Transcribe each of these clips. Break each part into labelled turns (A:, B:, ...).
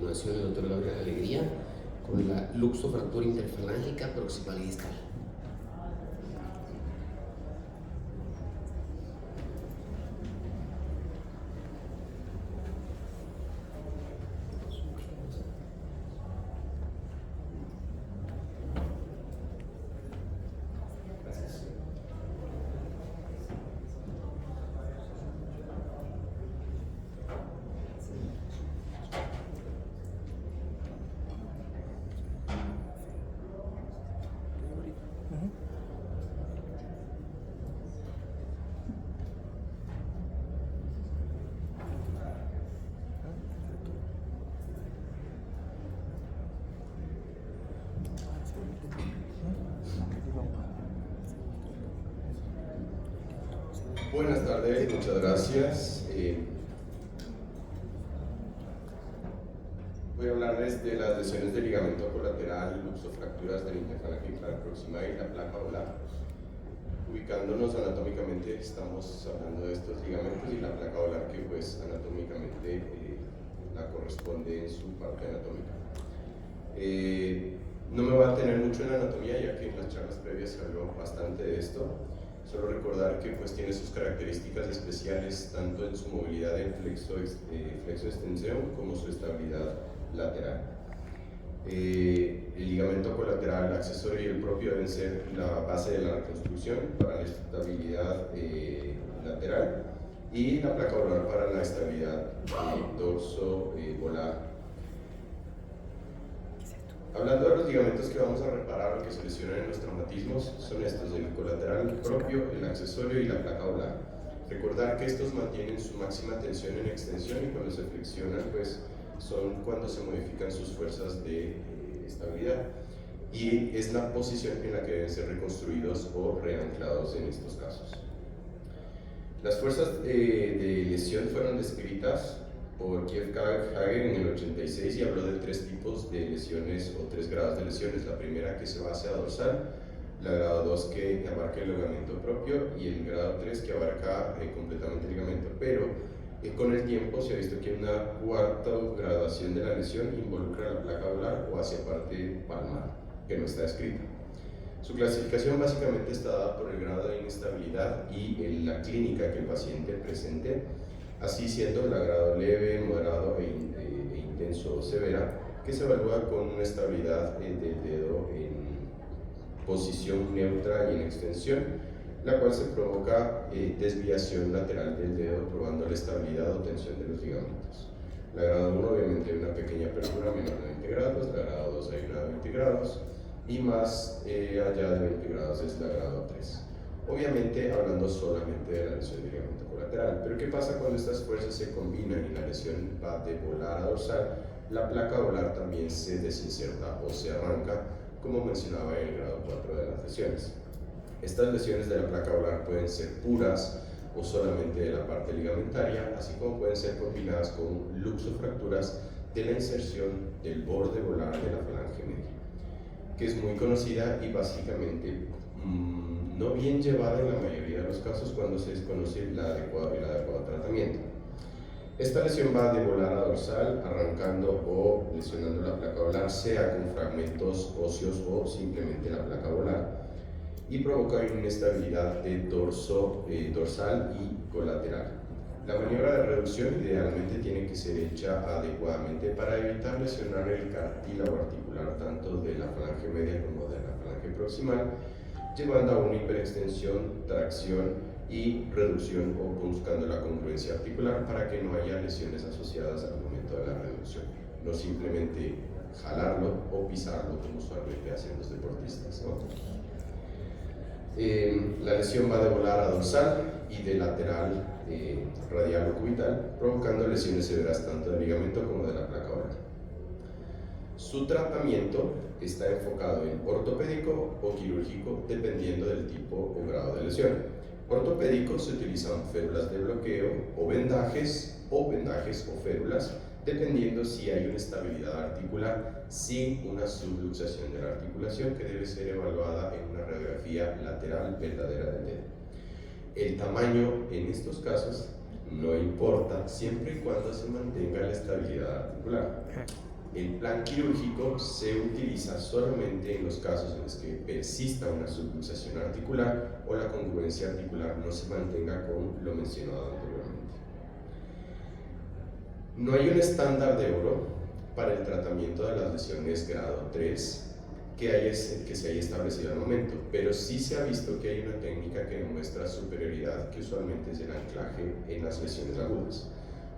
A: continuación el doctor Gabriel Alegría con la luxofractura interfalángica proximal y distal.
B: Buenas tardes, muchas gracias. Voy a hablarles de las lesiones del ligamento colateral, luxofracturas del interfalangial proximal y la placa olar. Ubicándonos anatómicamente, estamos hablando de estos ligamentos y la placa olar, que pues anatómicamente la corresponde en su parte anatómica. No me voy a detener mucho en la anatomía, ya que en las charlas previas se habló bastante de esto. Solo recordar que pues tiene sus características especiales tanto en su movilidad en flexo-extensión como su estabilidad lateral. El ligamento colateral, accesorio y el propio deben ser la base de la reconstrucción para la estabilidad lateral y la placa olar para la estabilidad dorso-volar. Hablando de los ligamentos que vamos a reparar o que se lesionan en los traumatismos, son estos: el colateral propio, el accesorio y la placa olar. Recordar que estos mantienen su máxima tensión en extensión y cuando se flexionan, pues son cuando se modifican sus fuerzas de estabilidad. Y es la posición en la que deben ser reconstruidos o reanclados en estos casos. Las fuerzas de lesión fueron descritas por Keith Hager en el 86 y habló de 3 tipos de lesiones o 3 grados de lesiones. La primera, que se va hacia dorsal; la grado 2, que abarca el ligamento propio; y el grado 3, que abarca completamente el ligamento. Pero con el tiempo se ha visto que una cuarta graduación de la lesión involucra la placa olar o hacia parte palmar, que no está escrita. Su clasificación básicamente está dada por el grado de inestabilidad y en la clínica que el paciente presente, así siendo la grado leve, moderado e intenso o severa, que se evalúa con una estabilidad del dedo en posición neutra y en extensión, la cual se provoca desviación lateral del dedo, probando la estabilidad o tensión de los ligamentos. La grado 1 obviamente hay una pequeña apertura menor de 20 grados, la grado 2 hay una de 20 grados y más allá de 20 grados es la grado 3. Obviamente hablando solamente de la lesión del ligamento colateral. Pero ¿qué pasa cuando estas fuerzas se combinan y la lesión va de volar a dorsal? La placa olar también se desinserta o se arranca, como mencionaba en el grado 4 de las lesiones. Estas lesiones de la placa olar pueden ser puras o solamente de la parte ligamentaria, así como pueden ser combinadas con luxofracturas de la inserción del borde volar de la falange media, que es muy conocida y básicamente no bien llevada en la mayoría de los casos cuando se desconoce el adecuado tratamiento. Esta lesión va de volar a dorsal, arrancando o lesionando la placa olar, sea con fragmentos óseos o simplemente la placa olar, y provoca inestabilidad de dorsal y colateral. La maniobra de reducción idealmente tiene que ser hecha adecuadamente para evitar lesionar el cartílago articular tanto de la falange media como de la falange proximal, llevando a una hiperextensión, tracción y reducción o buscando la congruencia articular para que no haya lesiones asociadas al momento de la reducción. No simplemente jalarlo o pisarlo como usualmente hacen los deportistas, ¿no? La lesión va de volar a dorsal y de lateral radial o cubital, provocando lesiones severas tanto del ligamento como de la placa olar. Su tratamiento está enfocado en ortopédico o quirúrgico, dependiendo del tipo o grado de lesión. Ortopédico se utilizan férulas de bloqueo o vendajes o férulas, dependiendo si hay una estabilidad articular sin una subluxación de la articulación, que debe ser evaluada en una radiografía lateral verdadera del dedo. El tamaño en estos casos no importa, siempre y cuando se mantenga la estabilidad articular. El plan quirúrgico se utiliza solamente en los casos en los que persista una subluxación articular o la congruencia articular no se mantenga con lo mencionado anteriormente. No hay un estándar de oro para el tratamiento de las lesiones grado 3 que se haya establecido al momento, pero sí se ha visto que hay una técnica que demuestra superioridad, que usualmente es el anclaje en las lesiones agudas.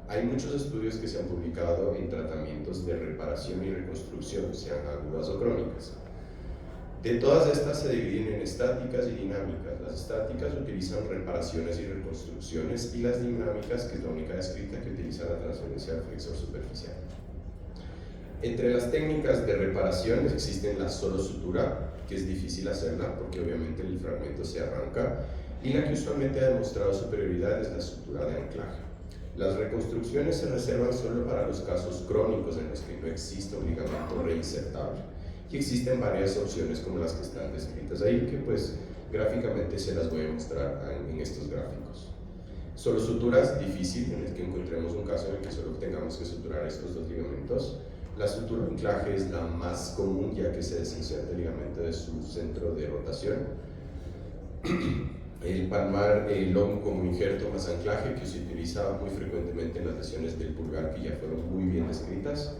B: Hay muchos estudios que se han publicado en tratamientos de reparación y reconstrucción, sean agudas o crónicas. De todas estas se dividen en estáticas y dinámicas. Las estáticas utilizan reparaciones y reconstrucciones, y las dinámicas, que es la única descrita, que utiliza la transferencia del flexor superficial. Entre las técnicas de reparación existen la solo sutura, que es difícil hacerla porque obviamente el fragmento se arranca, y la que usualmente ha demostrado superioridad es la sutura de anclaje. Las reconstrucciones se reservan solo para los casos crónicos en los que no existe un ligamento reinsertable, y existen varias opciones como las que están descritas ahí, que pues gráficamente se las voy a mostrar en estos gráficos. Solo suturas, difícil en el que encontremos un caso en el que solo tengamos que suturar estos dos ligamentos. La sutura de anclaje es la más común, ya que se desinserta el ligamento de su centro de rotación. El palmar long como injerto más anclaje, que se utiliza muy frecuentemente en las lesiones del pulgar, que ya fueron muy bien descritas,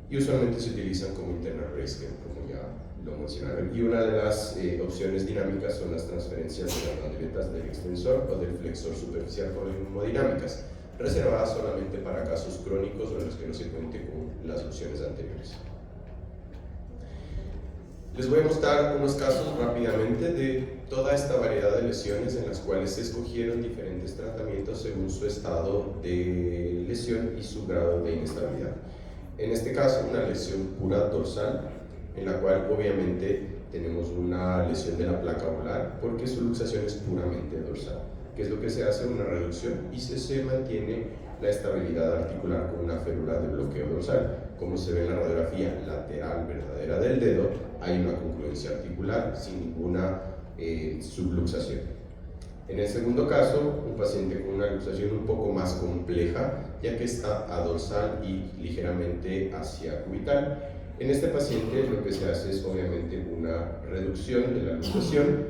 B: y usualmente se utilizan como internal raise, como ya lo mencionaron. Y una de las opciones dinámicas son las transferencias de las banderetas del extensor o del flexor superficial por hemodinámicas, reservadas solamente para casos crónicos o en los que no se cuente con las opciones anteriores. Les voy a mostrar unos casos rápidamente de toda esta variedad de lesiones en las cuales se escogieron diferentes tratamientos según su estado de lesión y su grado de inestabilidad. En este caso, una lesión pura dorsal, en la cual obviamente tenemos una lesión de la placa volar porque su luxación es puramente dorsal. ¿Qué es lo que se hace? Una reducción y se mantiene la estabilidad articular con una férula de bloqueo dorsal. Como se ve en la radiografía lateral verdadera del dedo, hay una congruencia articular sin ninguna subluxación. En el segundo caso, un paciente con una luxación un poco más compleja, ya que está adorsal y ligeramente hacia cubital. En este paciente lo que se hace es obviamente una reducción de la luxación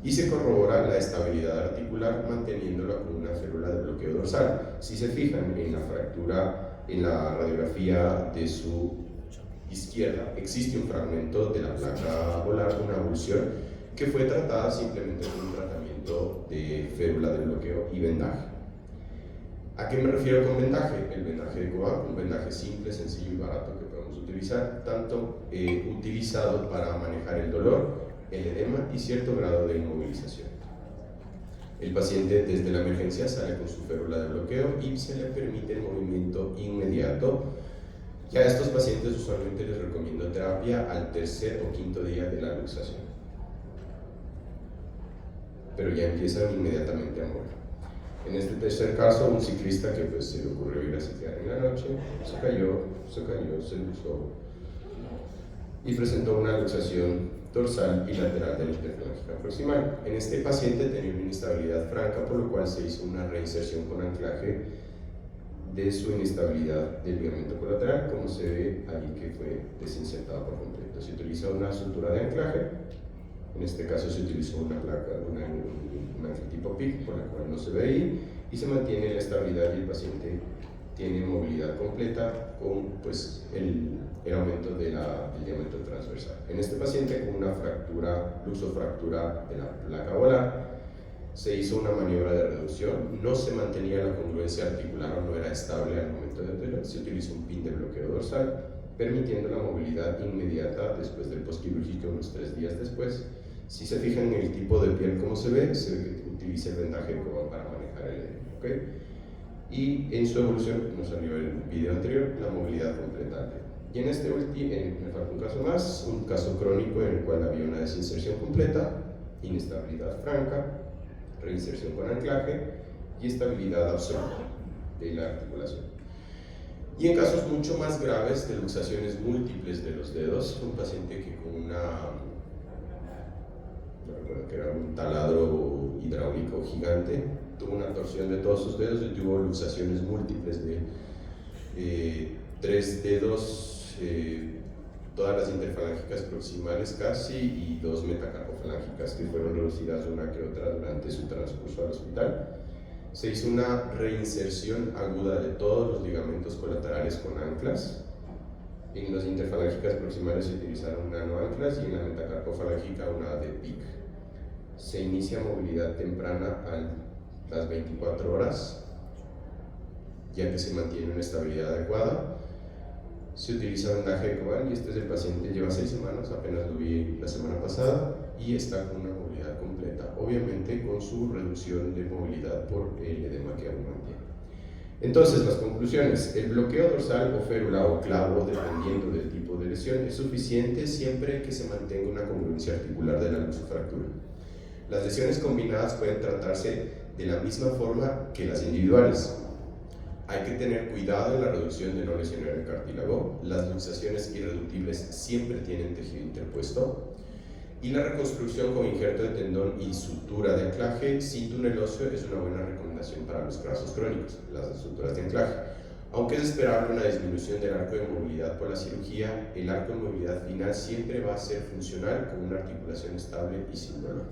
B: y se corrobora la estabilidad articular manteniéndola con una férula de bloqueo dorsal. Si se fijan en la fractura, en la radiografía de su izquierda, existe un fragmento de la placa volar, una avulsión, que fue tratada simplemente con un tratamiento de férula de bloqueo y vendaje. ¿A qué me refiero con vendaje? El vendaje de Coban, un vendaje simple, sencillo y barato que podemos utilizar, tanto utilizado para manejar el dolor, el edema y cierto grado de inmovilización. El paciente desde la emergencia sale con su férula de bloqueo y se le permite el movimiento inmediato. Ya a estos pacientes usualmente les recomiendo terapia al tercer o quinto día de la luxación, pero ya empiezan inmediatamente a mover. En este tercer caso, un ciclista que pues se le ocurrió ir a ciclar en la noche, se cayó, se luxó y presentó una luxación dorsal y lateral de la interfalángica proximal. En este paciente tenía una inestabilidad franca, por lo cual se hizo una reinserción con anclaje de su inestabilidad del ligamento colateral, como se ve ahí que fue desinsertada por completo. Se utiliza una sutura de anclaje, en este caso se utilizó una placa, una tipo PIC, por la cual no se ve ahí, y se mantiene la estabilidad y el paciente tiene movilidad completa con pues, el aumento del diámetro transversal. En este paciente con una fractura, luxofractura de la placa volar, se hizo una maniobra de reducción, no se mantenía la congruencia articular o no era estable al momento de dolor, se utilizó un pin de bloqueo dorsal, permitiendo la movilidad inmediata después del postquirúrgico unos 3 días después. Si se fijan en el tipo de piel como se ve que utiliza el vendaje de Coban para manejar el edema, ¿okay? Y en su evolución, nos salió el video anterior, la movilidad completa. Y en este último, me falta un caso más, un caso crónico en el cual había una desinserción completa, inestabilidad franca, reinserción con anclaje y estabilidad absoluta de la articulación. Y en casos mucho más graves de luxaciones múltiples de los dedos, un paciente que con no recuerdo que era un taladro hidráulico gigante, tuvo una torsión de todos sus dedos y tuvo luxaciones múltiples 3 dedos, todas las interfalángicas proximales casi, y 2 metacarpofalángicas que fueron reducidas una que otra durante su transcurso al hospital. Se hizo una reinserción aguda de todos los ligamentos colaterales con anclas. En las interfalángicas proximales se utilizaron nanoanclas y en la metacarpofalángica una de PIC. Se inicia movilidad temprana a las 24 horas, ya que se mantiene una estabilidad adecuada. Se utiliza vendaje de Cobal y este es el paciente, lleva 6 semanas, apenas lo vi la semana pasada y está con una movilidad completa, obviamente con su reducción de movilidad por el edema que aún mantiene. Entonces, las conclusiones: el bloqueo dorsal o férula o clavo, dependiendo del tipo de lesión, es suficiente siempre que se mantenga una congruencia articular de la luxofractura. Las lesiones combinadas pueden tratarse de la misma forma que las individuales. Hay que tener cuidado en la reducción de no lesionar el cartílago. Las luxaciones irreductibles siempre tienen tejido interpuesto. Y la reconstrucción con injerto de tendón y sutura de anclaje sin túnel óseo es una buena recomendación para los casos crónicos, las suturas de anclaje. Aunque es esperable una disminución del arco de movilidad por la cirugía, el arco de movilidad final siempre va a ser funcional con una articulación estable y sin dolor.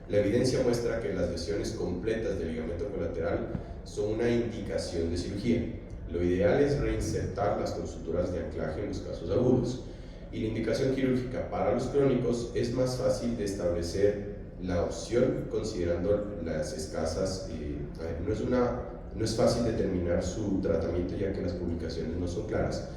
B: La evidencia muestra que las lesiones completas del ligamento colateral son una indicación de cirugía. Lo ideal es reinsertarlas con suturas de anclaje en los casos agudos. Y la indicación quirúrgica para los crónicos es más fácil de establecer la opción considerando las escasas, no es fácil determinar su tratamiento ya que las publicaciones no son claras.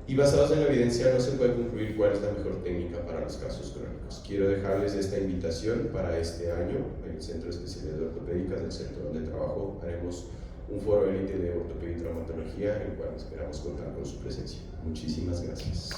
B: Y basados en la evidencia no se puede concluir cuál es la mejor técnica para los casos crónicos. Quiero dejarles esta invitación para este año. En el Centro de Especialidades Ortopédicas del sector donde trabajo haremos un foro élite de ortopedia y traumatología en el cual esperamos contar con su presencia. Muchísimas gracias.